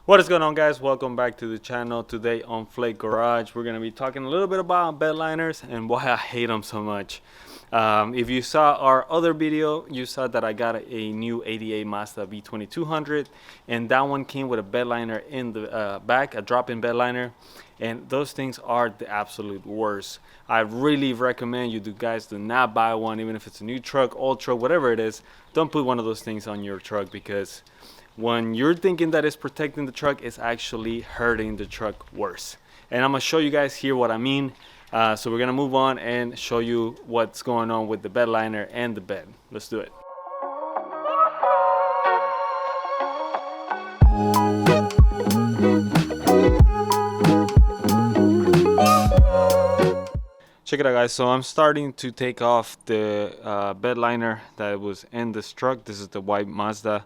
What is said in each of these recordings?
What is going on, guys? Welcome back to the channel. Today on Flake Garage, we're going to be talking a little bit about bed liners and why I hate them so much. If you saw our other video, you saw that I got a new 88 Mazda B2200, and that one came with a bed liner in the back, a drop-in bed liner, and those things are the absolute worst. I really recommend you guys do not buy one, even if it's a new truck, old truck, whatever it is. Don't put one of those things on your truck, because when you're thinking that it's protecting the truck, it's actually hurting the truck worse. And I'm gonna show you guys here what I mean. So we're gonna move on and show you what's going on with the bed liner and the bed. Let's do it. Check it out, guys. So I'm starting to take off the bed liner that was in this truck. This is the white Mazda,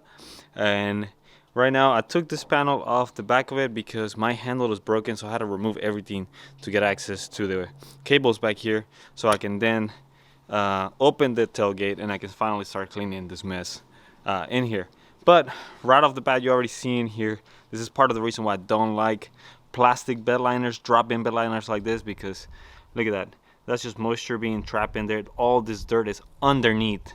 and right now I took this panel off the back of it because my handle is broken, so I had to remove everything to get access to the cables back here, so I can then open the tailgate and I can finally start cleaning this mess in here. But right off the bat, you already seen here, this is part of the reason why I don't like plastic bed liners, drop-in bed liners like this, because look at that. That's just moisture being trapped in there. All this dirt is underneath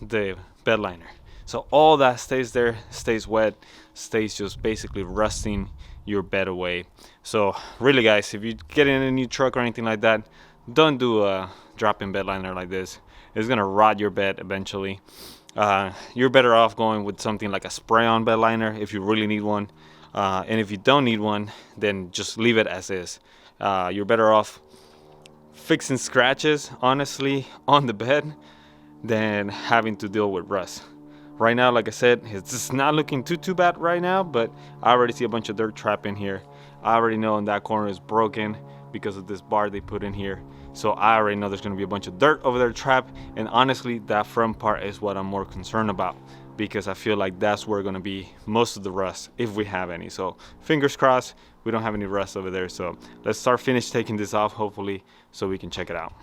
the bed liner. So all that stays there, stays wet, stays just basically rusting your bed away. So really, guys, if you get in a new truck or anything like that, don't do a drop-in bed liner like this. It's gonna rot your bed eventually. You're better off going with something like a spray-on bed liner if you really need one. And if you don't need one, then just leave it as is. You're better off fixing scratches, honestly, on the bed than having to deal with rust. Right now, like I said, it's just not looking too bad right now, but I already see a bunch of dirt trap in here. I already know in that corner is broken because of this bar they put in here. So I already know there's gonna be a bunch of dirt over there trapped, and honestly, that front part is what I'm more concerned about, because I feel like that's where gonna be most of the rust, if we have any. So fingers crossed we don't have any rust over there. So let's start taking this off, hopefully, so we can check it out.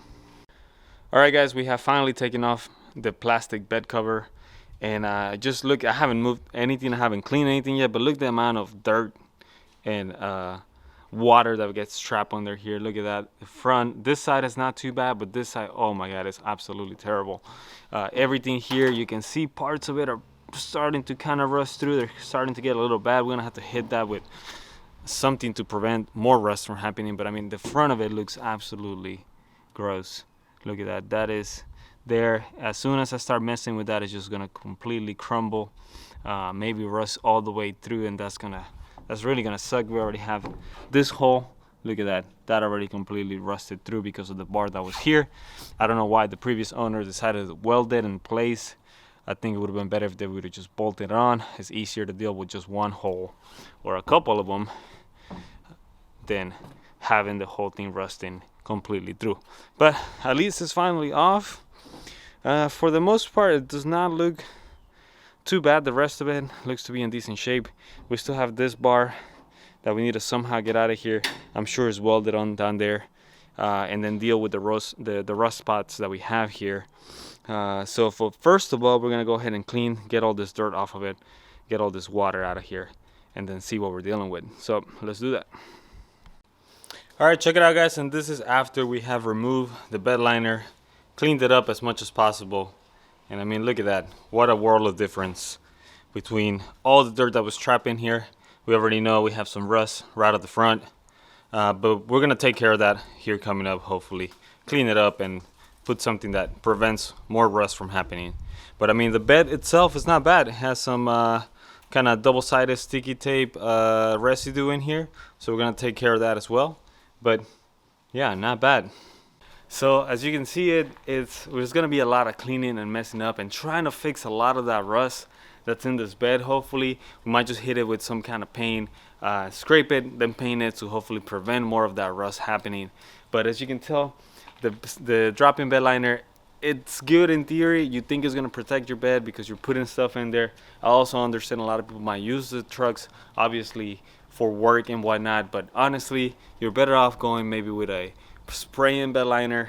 All right, guys, we have finally taken off the plastic bed cover, and just look, I haven't moved anything, I haven't cleaned anything yet, but look at the amount of dirt and water that gets trapped under here. Look at that. The front, this side is not too bad, but this side, oh my god, it's absolutely terrible. Everything here, you can see parts of it are starting to kind of rust through. They're starting to get a little bad. We're gonna have to hit that with something to prevent more rust from happening. But I mean, the front of it looks absolutely gross. Look at that. That is there. As soon as I start messing with that, it's just gonna completely crumble, maybe rust all the way through, and that's really gonna suck. We already have this hole. Look at that. That already completely rusted through because of the bar that was here. I don't know why the previous owner decided to weld it in place. I think it would have been better if they would have just bolted it on. It's easier to deal with just one hole or a couple of them than having the whole thing rusting completely through. But at least it's finally off. For the most part, it does not look too bad. The rest of it looks to be in decent shape. We still have this bar that we need to somehow get out of here. I'm sure it's welded on down there, and then deal with the rust spots that we have here. So first of all, we're gonna go ahead and get all this dirt off of it, get all this water out of here, and then see what we're dealing with. So let's do that. All right, check it out, guys. And this is after we have removed the bed liner, cleaned it up as much as possible. And I mean, look at that. What a world of difference between all the dirt that was trapped in here. We already know we have some rust right at the front, but we're gonna take care of that here coming up, hopefully. Clean it up and put something that prevents more rust from happening. But I mean, the bed itself is not bad. It has some kind of double-sided sticky tape residue in here, so we're gonna take care of that as well. But yeah, not bad. So as you can see, there's gonna be a lot of cleaning and messing up and trying to fix a lot of that rust that's in this bed. Hopefully we might just hit it with some kind of paint, scrape it, then paint it to hopefully prevent more of that rust happening. But as you can tell, the drop-in bed liner, it's good in theory. You think it's gonna protect your bed because you're putting stuff in there. I also understand a lot of people might use the trucks obviously for work and whatnot, but honestly, you're better off going maybe with a spray-in bed liner,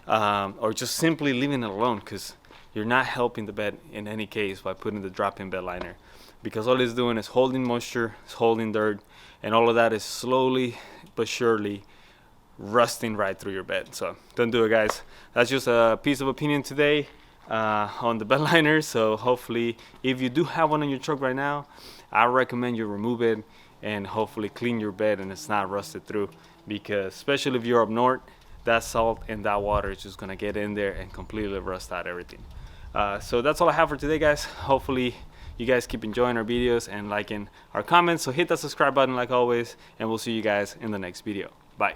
or just simply leaving it alone, because you're not helping the bed in any case by putting the drop-in bed liner. because all it's doing is holding moisture, it's holding dirt, and all of that is slowly but surely rusting right through your bed. So don't do it, guys. That's just a piece of opinion today on the bed liner. So hopefully, if you do have one on your truck right now, I recommend you remove it and hopefully clean your bed and it's not rusted through, because especially if you're up north, that salt and that water is just gonna get in there and completely rust out everything. So that's all I have for today, guys. Hopefully you guys keep enjoying our videos and liking our comments. So hit that subscribe button like always, and we'll see you guys in the next video. Bye.